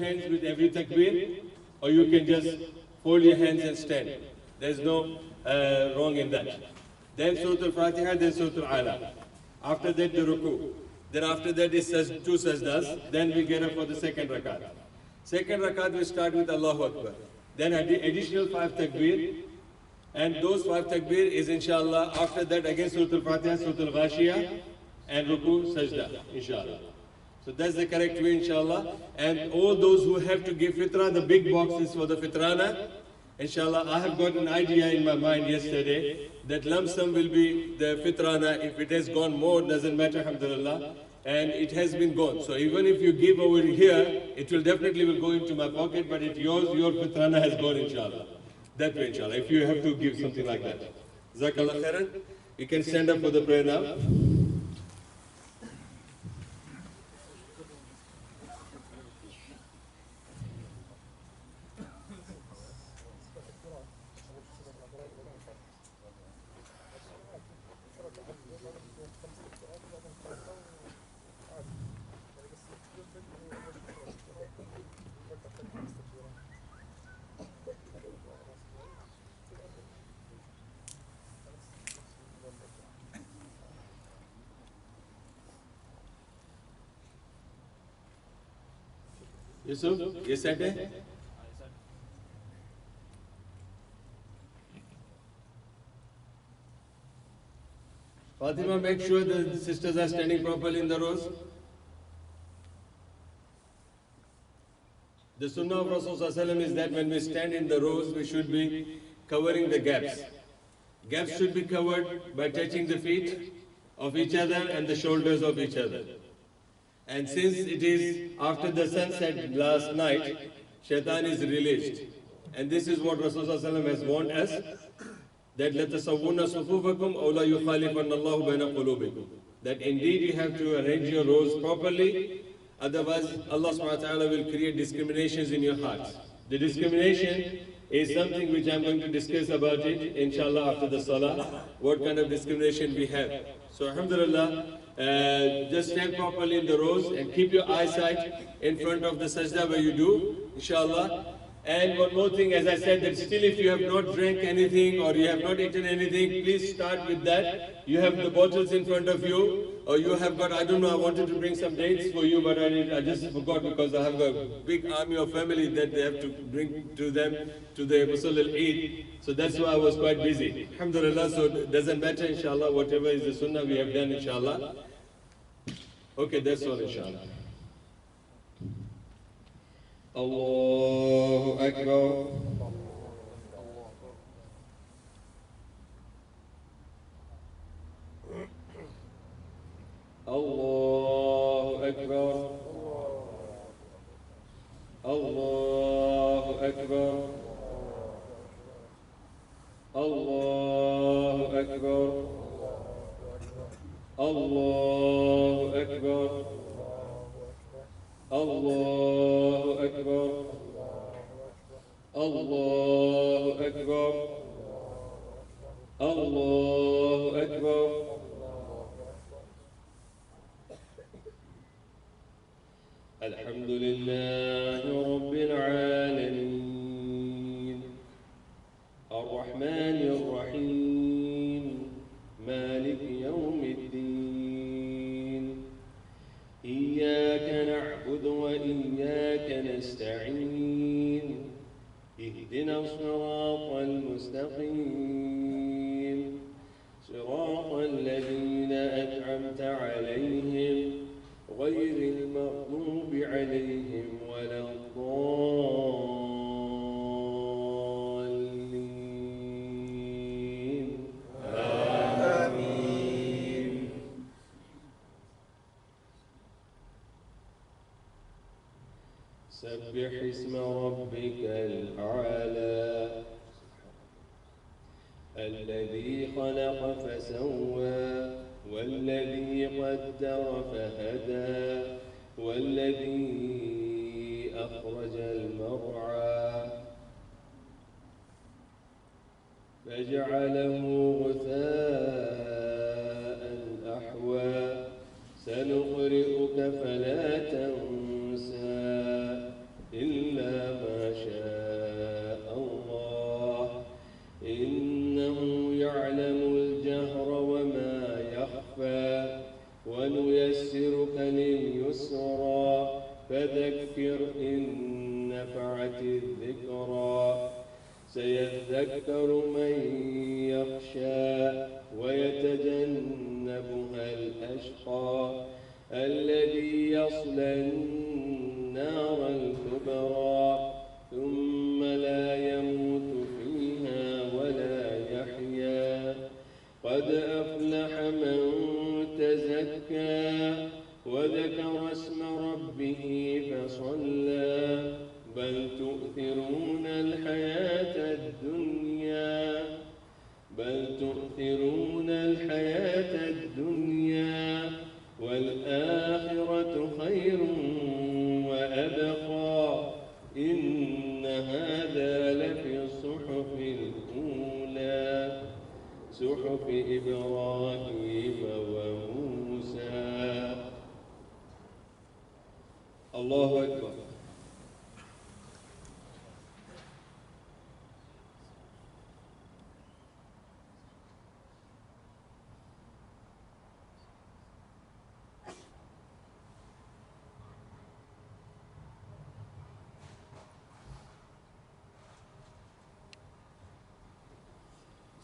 hands with every takbir, or you can just fold your hands and stand. There's no wrong in that. Then Surah Al-Fatiha, then Surah Al-Ala. After that, the ruku. Then after that is two sajdas. Then we get up for the second rakat. Second rakat, we start with Allahu Akbar. Then additional 5 takbir. And those 5 takbir is inshallah. After that, again Surah Al-Fatiha, Surah Al-Ghashiyah, and ruku, sajda, inshallah. So that's the correct way, inshallah. And all those who have to give fitrah, the big box is for the fitrana. Inshallah, I have got an idea in my mind yesterday that lump sum will be the fitrana. If it has gone more, doesn't matter, alhamdulillah. And it has been gone. So even if you give over here, it will definitely will go into my pocket, but if your fitrana has gone, inshallah. That way, inshallah, if you have to give something like that. Jazakallah khairan. You can stand up for the prayer now. Yusuf, you sat there? Fatima, make sure the sisters are standing properly in the rows. The sunnah of Rasulullah is that when we stand in the rows, we should be covering the gaps. Gaps should be covered by touching the feet of each other and the shoulders of each other. And since it is after the sunset last night, shaitan is released. And this is what Rasulullah has warned us, that لَتَسَوُّنَّ صُفُوفَكُمْ أَوْ لَا يُخَالِفَنَّ اللَّهُ بَيْنَ قُلُوبِكُم. That indeed you have to arrange your rows properly, otherwise Allah subhanahu wa ta'ala will create discriminations in your hearts. The discrimination is something which I'm going to discuss about it, inshallah, after the salah, what kind of discrimination we have. So alhamdulillah, just stand properly in the rows and keep your eyesight in front of the sajda where you do, inshallah. And one more thing, as I said, that still if you have not drank anything or you have not eaten anything, please start with that. You have the bottles in front of you, or you have got, I don't know, I wanted to bring some dates for you, but I just forgot because I have a big army of family that they have to bring to them to the Musal al-Eid. So that's why I was quite busy. Alhamdulillah, so it doesn't matter, inshallah, whatever is the sunnah we have done, inshallah. Okay, that's all, inshallah. Allahu Akbar. Allahu Akbar. Allahu Akbar. Allahu Akbar. Allahu Akbar. Allahu Akbar. Allahu Akbar. Allahu Akbar. Alhamdulillah Rabbil Alameen. Ar-Rahman Ar-Rahim. Malik Yawmiddin. إياك نعبد وإياك نستعين اهدنا الصراط المستقيم صراط الذين أنعمت عليهم غير المغضوب عليهم ولا الضالين آمين. سبح اسم ربك الأعلى الذي خلق فسوى والذي قدر فهدى والذي أخرج المرعى فجعله غثاء أحوى سنقرئك فلا تنسى فذكر إن نفعت الذكرى سيذكر من يخشى ويتجنبها الأشقى الذي يصلى النار الكبرى ثم لا يموت فيها ولا يحيا قد أفلح من تزكى وذكر اسم ربه فصلى بل تؤثرون الحياة الدنيا والآخرة خير وأبقى إن هذا لفي الصحف الأولى صحف إبراهيم وموسى. الله أكبر.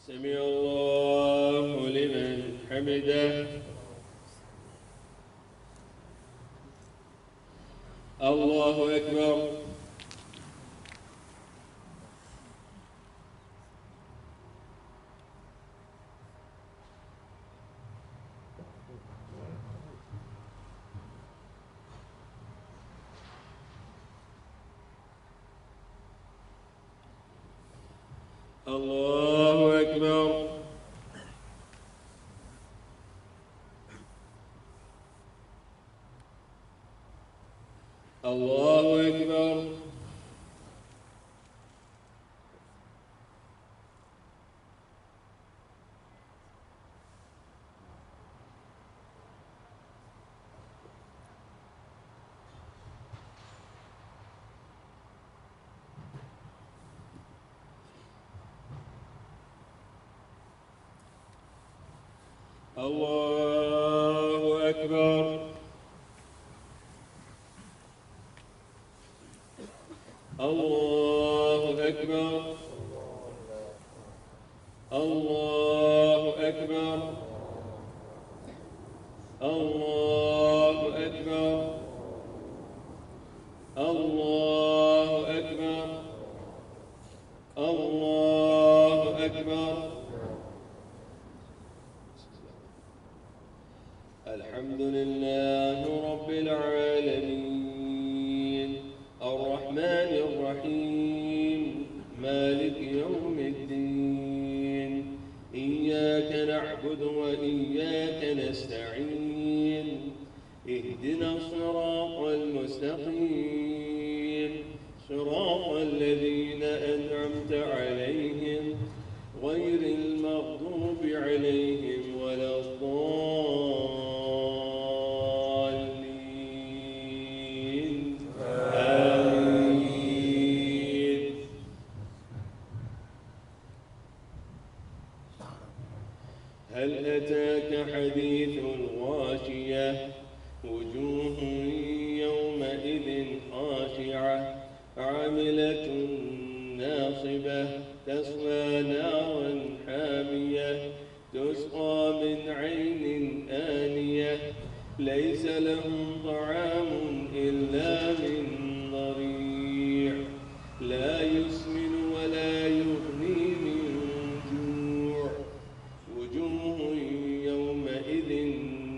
سمع الله لمن حمده. الله أكبر. الله أكبر. الله أكبر. الله أكبر. الله أكبر. الله أكبر. الله أكبر. الله أكبر. الله أكبر. الحمد لله رب العالمين الرحمن الرحيم مالك يوم الدين إياك نعبد وإياك نستعين اهدنا الصراط المستقيم صراط الذين أنعمت عليهم غير المغضوب عليهم ولا الضالين آمين. هل أتاك حديث الغاشية وجوه يومئذ خاشعة عاملة ناصبة تصلى نارا حامية تسقى من عين آنية ليس لهم طعام إلا من ضريع لا يسمن ولا يغني من جوع وجوه يومئذ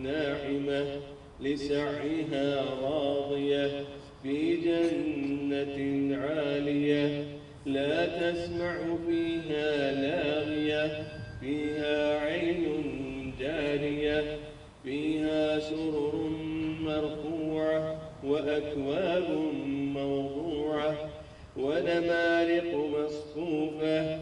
ناعمة لسعيها راضية في جنة عالية لا تسمع فيها لاغية فيها عين جارية فيها سرر مرفوعة وأكواب موضوعة ونمارق مصفوفة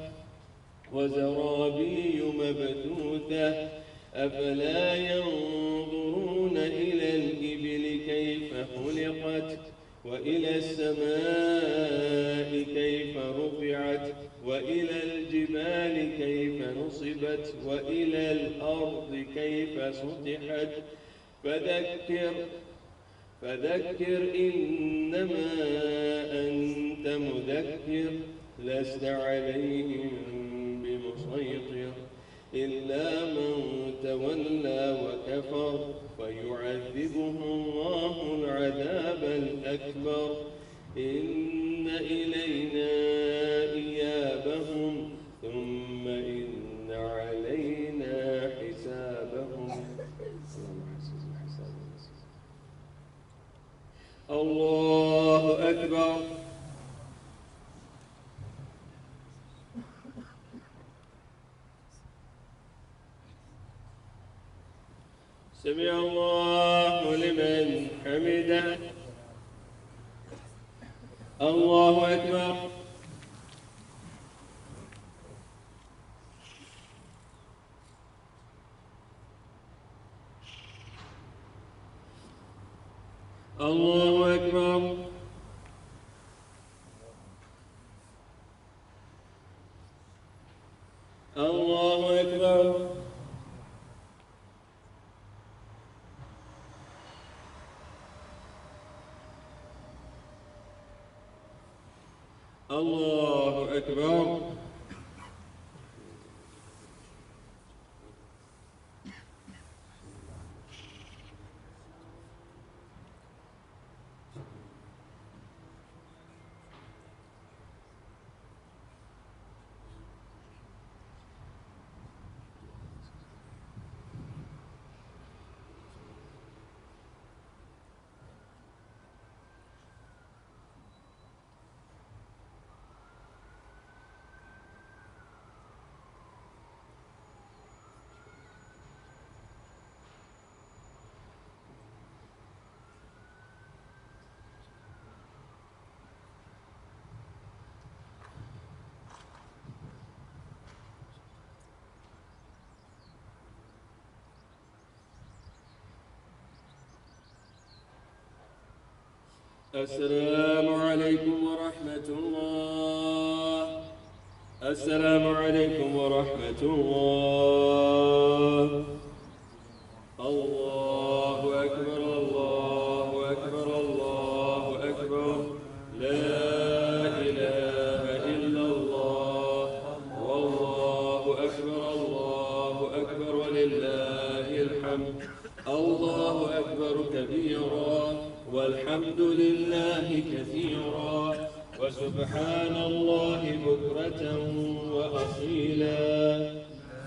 وزرابي مبثوثة أفلا ينظرون إلى الإبل كيف خلقت وإلى السماء كيف رفعت وإلى الجبال كيف نصبت وإلى الأرض كيف سطحت فذكر إنما أنت مذكر لست عليهم بمسيطر إلا من تولى وكفر فيعذبه الله العذاب الأكبر إن إلينا إيابهم ثم إن علينا حسابهم. الله أكبر. سمع الله لمن حمده. الله أكبر. الله أكبر. الله أكبر. الله أكبر. السلام عليكم ورحمة الله. السلام عليكم ورحمة الله. الله أكبر. الله أكبر. الله أكبر. لا إله إلا الله والله أكبر. الله أكبر ولله الحمد. الله أكبر كبيرا والحمد لله كثيرا وسبحان الله بكرة وأصيلا.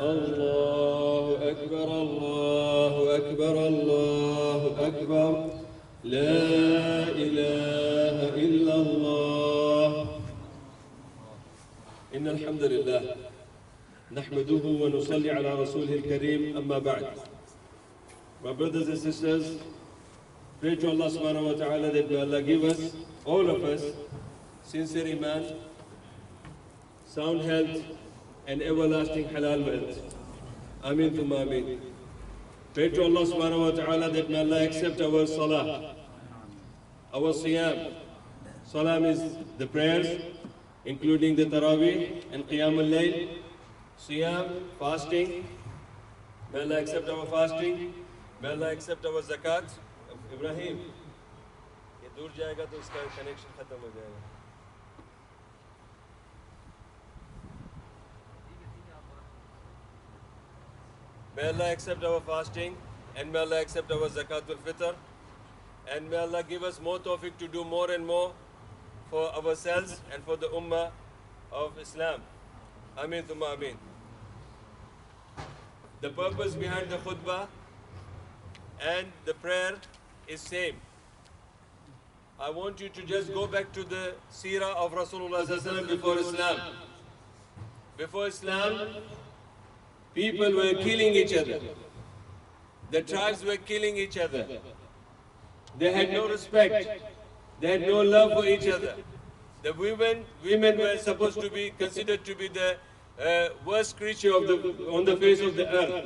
الله أكبر. الله أكبر. الله أكبر. لا إله إلا الله. إن الحمد لله نحمده ونصلي على رسوله الكريم. أما بعد. My brothers and sisters, pray to Allah subhanahu wa ta'ala that may Allah give us, all of us, sincere iman, sound health, and everlasting halal wealth. Ameen thumma ameen. Pray to Allah subhanahu wa ta'ala that may Allah accept our salah, our siyam. Salah is the prayers, including the tarawih and qiyam al-layl. Siyam, fasting. May Allah accept our fasting. May Allah accept our zakat. Ibrahim ये दूर जाएगा तो इसका connection खत्म हो जाएगा. May Allah accept our fasting and may Allah accept our zakatul fitr and may Allah give us more tawfiq to do more and more for ourselves and for the ummah of Islam. Ameen thumma ameen. The purpose behind the khutbah and the prayer is same. I want you to just go back to the seerah of Rasulullah before Islam. Before Islam, people were killing each other. The tribes were killing each other. They had no respect. They had no love for each other. The women were supposed to be considered to be the worst creature on the face of the earth.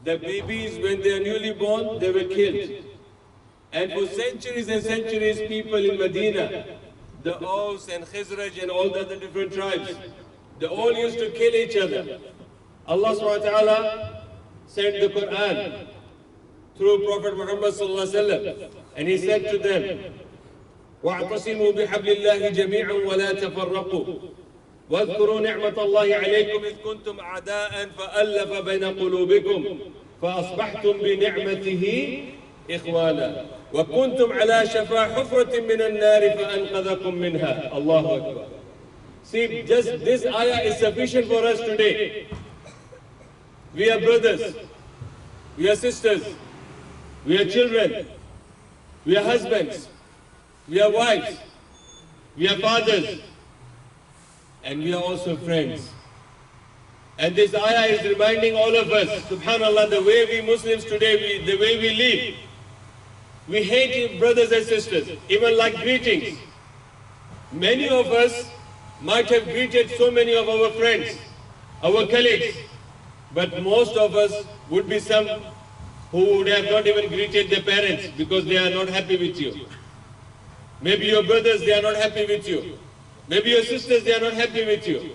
The babies, when they are newly born, they were killed. And for centuries and centuries, people in Medina, the Aus and Khizraj and all the other different tribes, they all used to kill each other. Allah subhanahu wa ta'ala sent the Quran through Prophet Muhammad sallallahu alaihi wasallam, And he said to them, وَاعْتَصِمُوا بِحَبْلِ اللَّهِ جَمِيعًا وَلَا تَفَرَّقُوا وَاذْكُرُوا نِعْمَةَ اللَّهِ عَلَيْكُمْ إِذْ كُنْتُمْ أَعْدَاءً فَأَلَّفَ بَيْنَ قُلُوبِكُمْ فَأَصْبَحْتُمْ بِنِعْمَتِهِ إِخْوَانًا وَكُنْتُمْ عَلَى شَفَا حُفْرَةٍ مِّنَ النَّارِ فَأَنْقَذَكُم مِّنْهَا. Allahu Akbar. See, just this ayah is sufficient for us today. We are brothers, we are sisters, we are children, we are husbands, we are wives, we are fathers, and we are also friends. And this ayah is reminding all of us, subhanallah, the way we Muslims today, the way we live. We hate brothers and sisters, even like greetings. Many of us might have greeted so many of our friends, our colleagues, but most of us would be some who would have not even greeted their parents because they are not happy with you. Maybe your brothers, they are not happy with you. Maybe your sisters, they are not happy with you.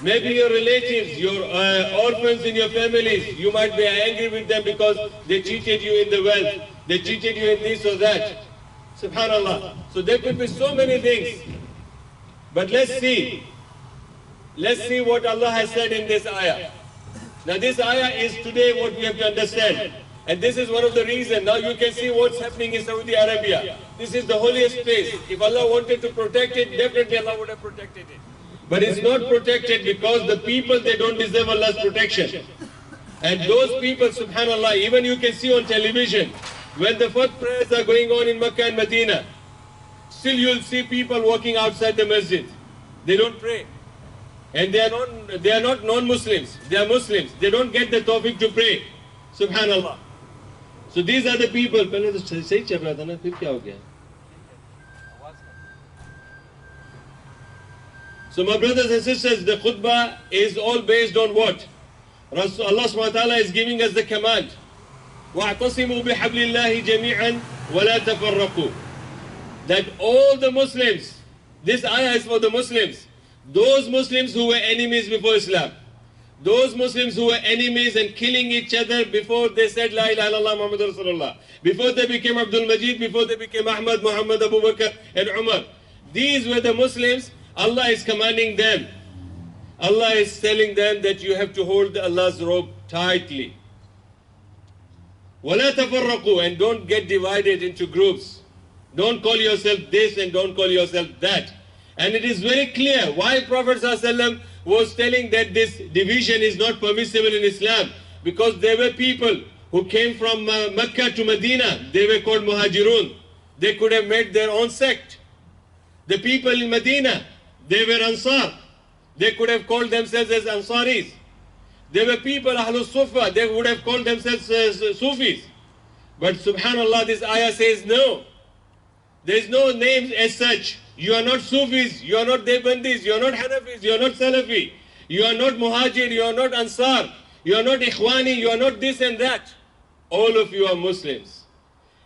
Maybe your relatives, your orphans in your families, you might be angry with them because they cheated you in the wealth, they cheated you in this or that. Subhanallah. So there could be so many things. But let's see what Allah has said in this ayah. Now this ayah is today what we have to understand. And this is one of the reasons. Now you can see what's happening in Saudi Arabia. This is the holiest place. If Allah wanted to protect it, definitely Allah would have protected it. But it's not protected because the people, they don't deserve Allah's protection. And those people, subhanallah, even you can see on television, when the first prayers are going on in Makkah and Medina, still you'll see people walking outside the masjid. They don't pray. And they are not non-Muslims. They are Muslims. They don't get the tawfiq to pray. Subhanallah. So these are the people. So my brothers and sisters, the khutbah is all based on what? Allah subhanahu wa ta'ala is giving us the command. وَاعْتَصِمُوا بِحَبْلِ اللَّهِ جَمِيعًا وَلَا تَفَرَّقُوا. That all the Muslims, this ayah is for the Muslims, those Muslims who were enemies before Islam, those Muslims who were enemies and killing each other before they said La ilaha illallah Muhammadur Rasulullah, before they became Abdul Majid, before they became Ahmad, Muhammad, Abu Bakr and Umar. These were the Muslims. Allah is commanding them. Allah is telling them that you have to hold Allah's rope tightly. وَلَا تَفَرَّقُوا. And don't get divided into groups. Don't call yourself this and don't call yourself that. And it is very clear why Prophet ﷺ was telling that this division is not permissible in Islam. Because there were people who came from Mecca to Medina. They were called Muhajirun. They could have made their own sect. The people in Medina, they were Ansar. They could have called themselves as Ansaris. There were people, Ahlul Sufa, they would have called themselves Sufis. But subhanallah, this ayah says no. There is no names as such. You are not Sufis, you are not Deobandis, you are not Hanafis, you are not Salafi, you are not Muhajir, you are not Ansar, you are not Ikhwani, you are not this and that. All of you are Muslims.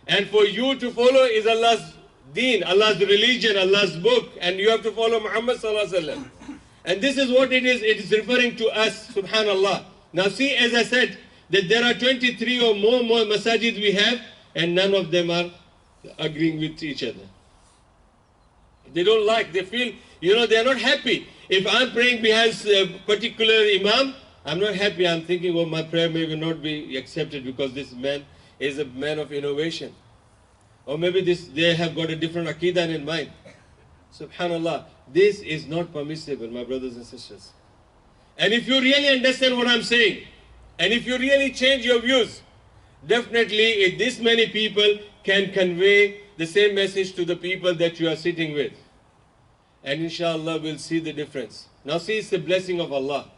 And for you to follow is Allah's deen, Allah's religion, Allah's book, and you have to follow Muhammad sallallahu alaihi wasallam. And this is what it is referring to us, subhanallah. Now see, as I said, that there are 23 or more masajid we have, and none of them are agreeing with each other. They don't like, they feel, they are not happy. If I'm praying behind a particular imam, I'm not happy. I'm thinking, oh, my prayer may not be accepted because this man is a man of innovation. Or maybe they have got a different aqidah in mind. Subhanallah, this is not permissible, my brothers and sisters. And if you really understand what I'm saying, and if you really change your views, definitely if this many people can convey the same message to the people that you are sitting with. And inshallah we'll see the difference. Now see, it's the blessing of Allah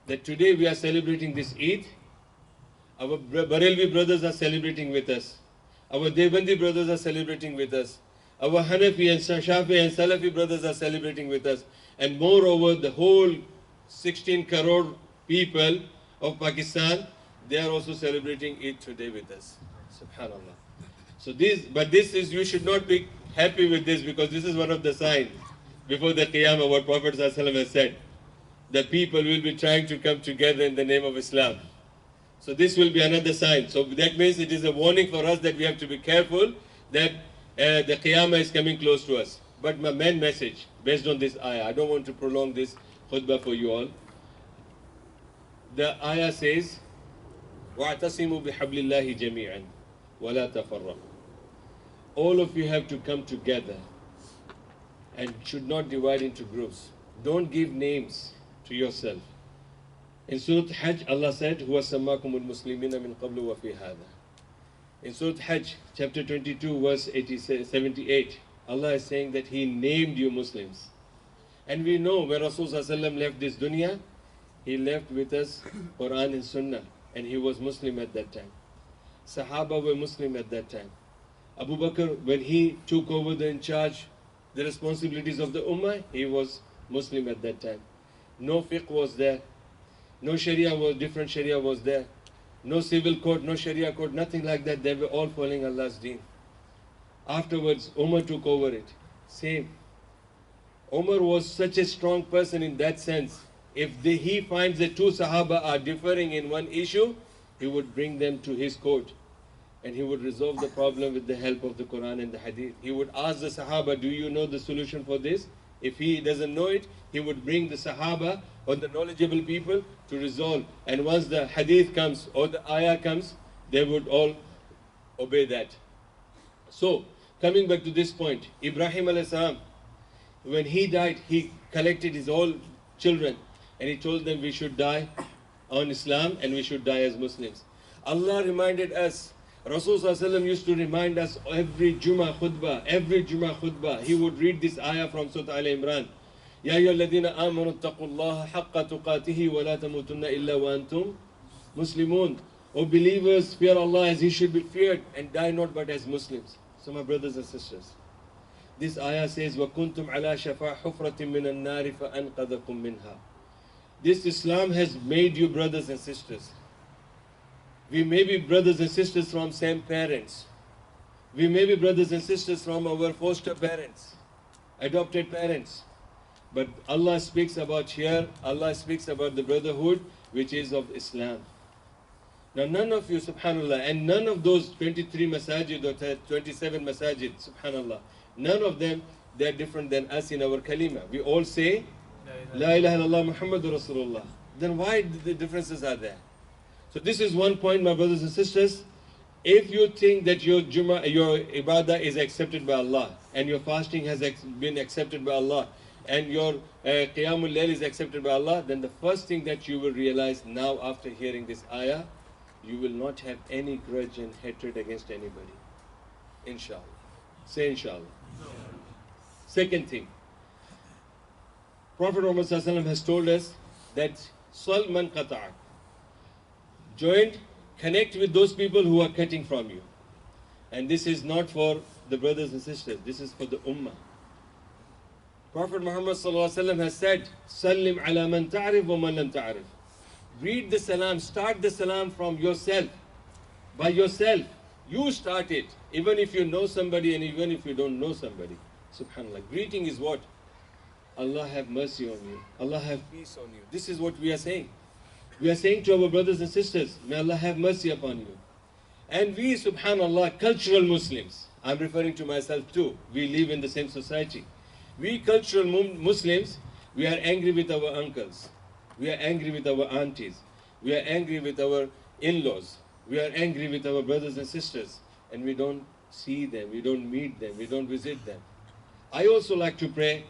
that today we are celebrating this Eid. Our Barelvi brothers are celebrating with us. Our Deobandi brothers are celebrating with us. Our Hanafi and Shafi and Salafi brothers are celebrating with us. And moreover, the whole 16 crore people of Pakistan, they are also celebrating Eid today with us. Subhanallah. So you should not be happy with this, because this is one of the signs before the Qiyamah, what Prophet ﷺ has said, that people will be trying to come together in the name of Islam. So this will be another sign. So that means it is a warning for us that we have to be careful that the Qiyamah is coming close to us. But my main message, based on this ayah, I don't want to prolong this khutbah for you all. The ayah says, وَاعْتَصِمُوا بِحَبْلِ اللَّهِ جَمِيعًا وَلَا تَفَرَّقُوا. All of you have to come together and should not divide into groups. Don't give names to yourself. In Surah Hajj, Allah said, هُوَ سَمَّاكُمُ الْمُسْلِمِينَ مِنْ قَبْلُ وَفِي هَذَا. In Surah Hajj, chapter 22, verse 78, Allah is saying that He named you Muslims. And we know when Rasulullah left this dunya, he left with us Quran and Sunnah, and he was Muslim at that time. Sahaba were Muslim at that time. Abu Bakr, when he took over in charge, the responsibilities of the Ummah, he was Muslim at that time. No fiqh was there. No Sharia was, different Sharia was there. No civil court, no Sharia court, nothing like that. They were all following Allah's deen. Afterwards, Umar took over it. Same. Umar was such a strong person in that sense. If he finds that two Sahaba are differing in one issue, he would bring them to his court. And he would resolve the problem with the help of the Quran and the Hadith. He would ask the Sahaba, do you know the solution for this? If he doesn't know it, he would bring the Sahaba or the knowledgeable people to resolve. And once the Hadith comes or the Ayah comes, they would all obey that. So, coming back to this point, Ibrahim alayhi salam, when he died, he collected his all children and he told them we should die on Islam and we should die as Muslims. Allah reminded us, Rasulullah used to remind us every Jummah khutbah, he would read this ayah from Surah Al-Imran. Ya ayyuhalladhina amanu taqullaha haqqa tuqatihi wa la tamutunna illa wa antum muslimun. O believers, fear Allah as He should be feared and die not but as Muslims. So my brothers and sisters, this ayah says, وَكُنْتُمْ عَلَى شَفَا حُفْرَةٍ مِّنَ النَّارِ فَأَنْقَذَكُم مِّنْهَا. This Islam has made you brothers and sisters. We may be brothers and sisters from same parents. We may be brothers and sisters from our foster parents, adopted parents. But Allah speaks about here, Allah speaks about the brotherhood which is of Islam. Now none of you, subhanAllah, and none of those 23 masajid or 27 masajid, subhanAllah, none of them, they are different than us in our kalima. We all say, La ilaha illallah Muhammadur Rasulullah. Then why the differences are there? So this is one point, my brothers and sisters. If you think that your ibadah is accepted by Allah, and your fasting has been accepted by Allah, and your qiyamul layl is accepted by Allah, then the first thing that you will realize now after hearing this ayah, you will not have any grudge and hatred against anybody. Inshallah. Say inshallah. Second thing, Prophet Muhammad has told us that Sal man qata'ak. Connect with those people who are cutting from you. And this is not for the brothers and sisters, this is for the ummah. Prophet Muhammad has said, Sallim ala man ta'rif wa man lam ta'rif. Read the salam, start the salam from yourself, by yourself. You start it, even if you know somebody and even if you don't know somebody. Subhanallah. Greeting is what? Allah have mercy on you. Allah have peace on you. This is what we are saying. We are saying to our brothers and sisters, may Allah have mercy upon you. And we, subhanallah, cultural Muslims, I'm referring to myself too, we live in the same society. We cultural Muslims, we are angry with our uncles. We are angry with our aunties. We are angry with our in-laws. We are angry with our brothers and sisters. And we don't see them, we don't meet them, we don't visit them. I also like to pray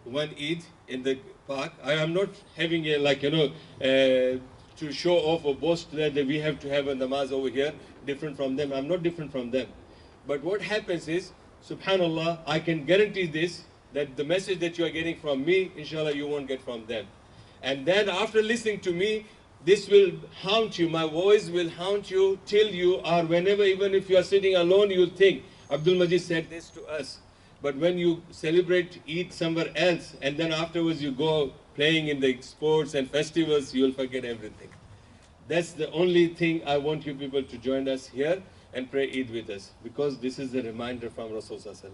one Eid in the park. I am not having a, to show off or boast that we have to have a namaz over here, different from them. I'm not different from them. But what happens is, subhanallah, I can guarantee this, that the message that you are getting from me, inshallah, you won't get from them. And then after listening to me, this will haunt you, my voice will haunt you till you are, whenever, even if you are sitting alone, you'll think, Abdul Majid said this to us. But when you celebrate Eid somewhere else, and then afterwards you go playing in the sports and festivals, you'll forget everything. That's the only thing I want you people to join us here and pray Eid with us, because this is a reminder from Rasulullah.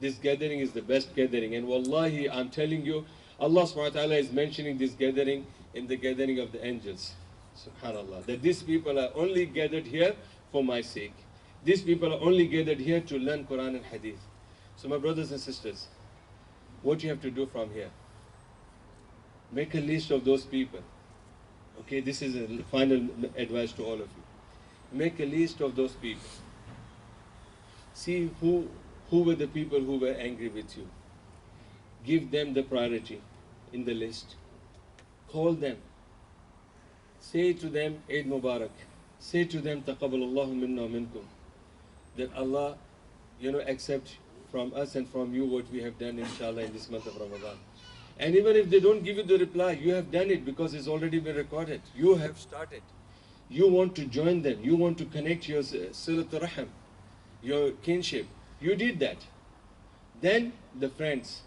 This gathering is the best gathering, and wallahi, I'm telling you, Allah subhanahu wa ta'ala is mentioning this gathering in the gathering of the angels. Subhanallah. That these people are only gathered here for my sake. These people are only gathered here to learn Quran and Hadith. So my brothers and sisters, what you have to do from here, make a list of those people. Okay, this is a final advice to all of you. Make a list of those people. See who were the people who were angry with you. Give them the priority in the list. Call them. Say to them, Eid Mubarak. Say to them, Taqabbalallahu minna minkum. That Allah, accept from us and from you what we have done, inshallah, in this month of Ramadan. And even if they don't give you the reply, you have done it because it's already been recorded. You have started. You want to join them. You want to connect your Salatu Rahim, your kinship. You did that. Then the friends.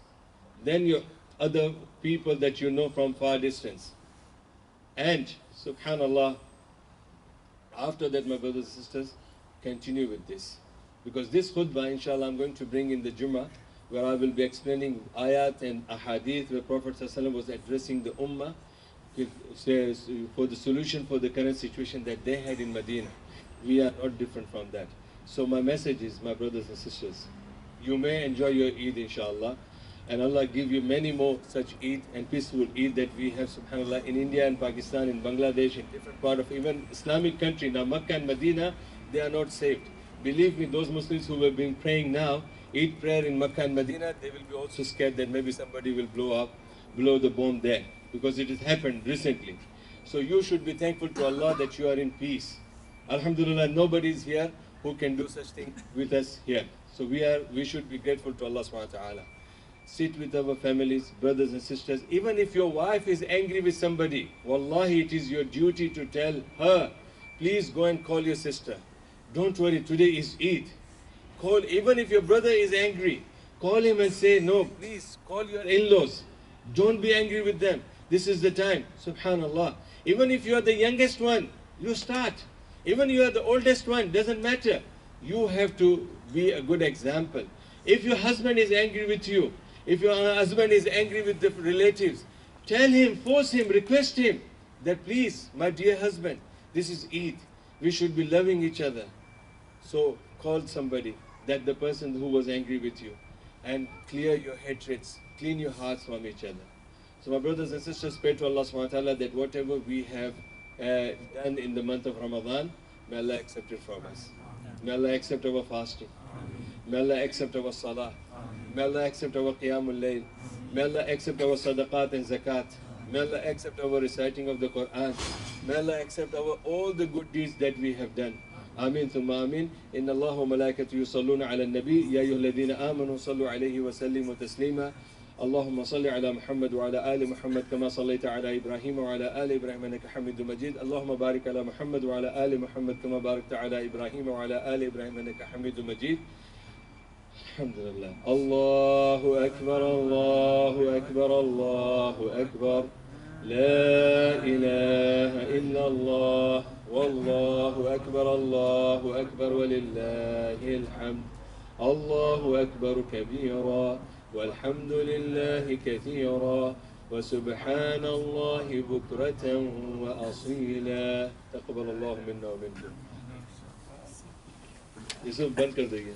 Then your other people that you know from far distance. And, subhanallah, after that, my brothers and sisters, continue with this. Because this khutbah, inshallah, I'm going to bring in the Jummah, where I will be explaining ayat and ahadith, where Prophet ﷺ was addressing the ummah for the solution for the current situation that they had in Medina. We are not different from that. So my message is, my brothers and sisters, you may enjoy your Eid, inshallah, and Allah give you many more such Eid and peaceful Eid that we have, subhanallah, in India and Pakistan, in Bangladesh, in different part of even Islamic country. Now Makkah and Medina, they are not saved. Believe me, those Muslims who have been praying now, Eid prayer in Makkah and Medina, they will be also scared that maybe somebody will blow the bomb there, because it has happened recently. So you should be thankful to Allah that you are in peace. Alhamdulillah, nobody is here who can do such thing with us here. So we should be grateful to Allah subhanahu wa ta'ala. Sit with our families, brothers and sisters. Even if your wife is angry with somebody, wallahi, it is your duty to tell her, please go and call your sister. Don't worry, today is Eid. Call, even if your brother is angry, call him and say, no, please call your in-laws. Don't be angry with them. This is the time, subhanallah. Even if you are the youngest one, you start. Even you are the oldest one, doesn't matter. You have to be a good example. If your husband is angry with you, if your husband is angry with the relatives, tell him, force him, request him that please, my dear husband, this is Eid. We should be loving each other. So call somebody, that the person who was angry with you, and clear your hatreds, clean your hearts from each other. So my brothers and sisters, pray to Allah subhanahu wa ta'ala that whatever we have done in the month of Ramadan, may Allah accept it from us. May Allah accept our fasting. May Allah accept our salah. May Allah accept our qiyamul layl. May Allah accept our sadaqat and zakat. May Allah accept our reciting of the Quran. May Allah accept all the good deeds that we have done. Ameen thumma ameen. Inna Allah wa malaikatu yusalluna ala nabi. Ya ayyuhalladhina amanu sallu alayhi wa sallimu taslima. اللهم صل على محمد وعلى آل محمد كما صليت على إبراهيم وعلى آل إبراهيم إنك حميد مجيد اللهم بارك على محمد وعلى آل محمد كما باركت على إبراهيم وعلى آل إبراهيم إنك حميد مجيد الحمد لله الله أكبر الله أكبر الله أكبر لا إله إلا الله والله أكبر الله أكبر ولله الحمد الله أكبر كبيرا والحمد لله كثيرا وسبحان الله بكرة وأصيلا تقبل الله منا ومنكم يوسف بند कर देंगे